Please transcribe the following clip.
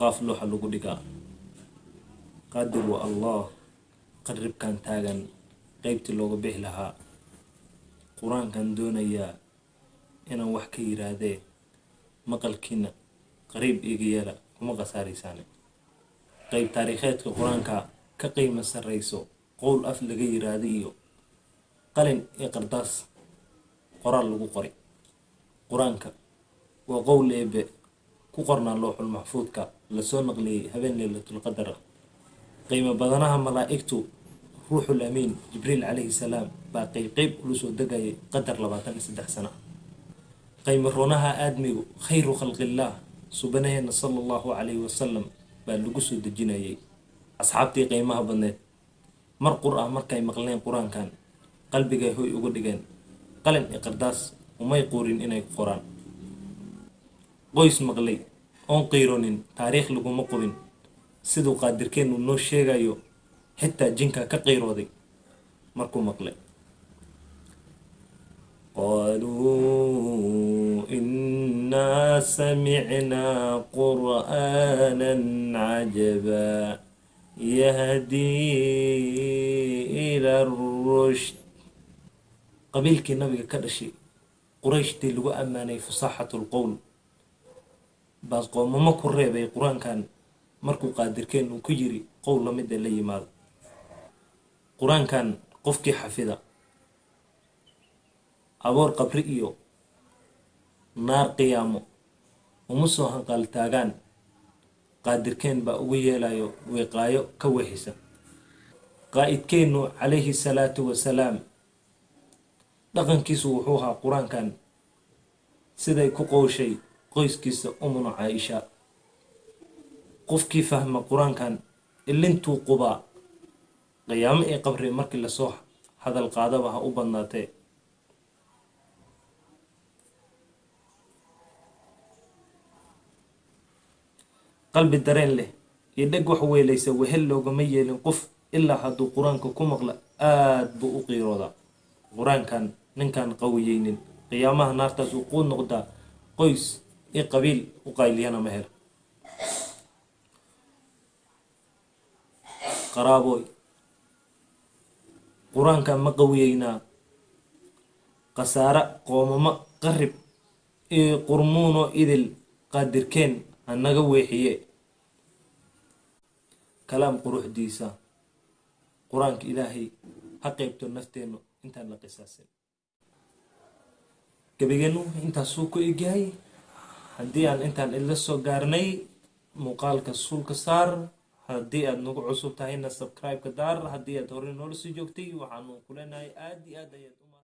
qaaf looxa lagu dhigaa qaadir waa allah qarribkan taagan qaybtii looga bixi lahaa qur-aankan doonayaa inaan wax ka yiraahdee maqalkiina qariib iga yeela kuma khasaaraysaane qayb taariikheedka qur-aanka ka qiimo sarrayso qowl af laga yiraahdo iyo qalin iyo qardaas qoraal lagu qoray qur-aanka waa qowl eebe ku qornaa looxul maxfuudka lasoo naqliyey habeen leylatul qadar qiimo badanaha malaa'igtu ruuxul amiin jibriil calayhi salaam baa qayb ula soo degayay qadar 23 sano qiimo runaha aadmigu khayru khalqillaah subhanahu sallallahu alayhi wasallam baa lagu soo dejinayay asxaabtii qiimaha badneed mar qur'aan markay maqleen qur-aankan qalbigay hoy uga dhigeen qalin iyo qardaas umay quurin inay qoraan qoys maqlay oon qiiroonin taariikh laguma qubin siduu qaadirkeenu noo sheegayo xitaa jinka ka qiirooday markuu maqlay قالوا إنا سمعنا قرآنا عجبا يهدي إلى الرشد قبيلك النبي كدشي قريش دي لغو أماني فصاحة القول بس قوم ما كوري بي قرآن كان مركو قادر كينو كجري قول لمدى اللي مال قرآن كان قفكي حفظة aboor qabri iyo naar qiyaamo uma soo hanqal taagaan qaadirkeen baa ugu yeelayo weeqaayo ka wehisa qaa'idkeenu calayhi salaatu wasalaam dhaqankiisu wuxuu ahaa qur-aankan siday ku qowshay qoyskiisa umuna caaisha qofkii fahma qur-aankan ilintuu qubaa qiyaamo ee qabri markii lasoo hadal qaadaba ha u badnaatee qalbi dareen leh iyo dheg wax weelaysa wehel loogama yeelin qof ilaa hadduu qur-aanka ku maqla aad buu u qiiroodaa qur-aankan ninkaan qawiyeynin qiyaamaha naartaas uu quu noqdaa qoys iyo qabiil u qayliyana meher qaraaboy qur-aankan ma qawiyeynaa khasaare qoomamo qarib iyo qurmuuno idil qaadirkeen hanaga weexiye kalaam quruxdiisa qur-aanka ilaahay ha qaybto nafteenu intaan la qisaasin gabageenu intaasuu ku egyahay haddii aan intaan ila soo gaarnay muuqaalka suulka saar haddii aad nagu cusub tahayna subscribe-ka daar haddii aad hore noola sii joogtay waxaanu ku leenahay aad iyo aad ayaad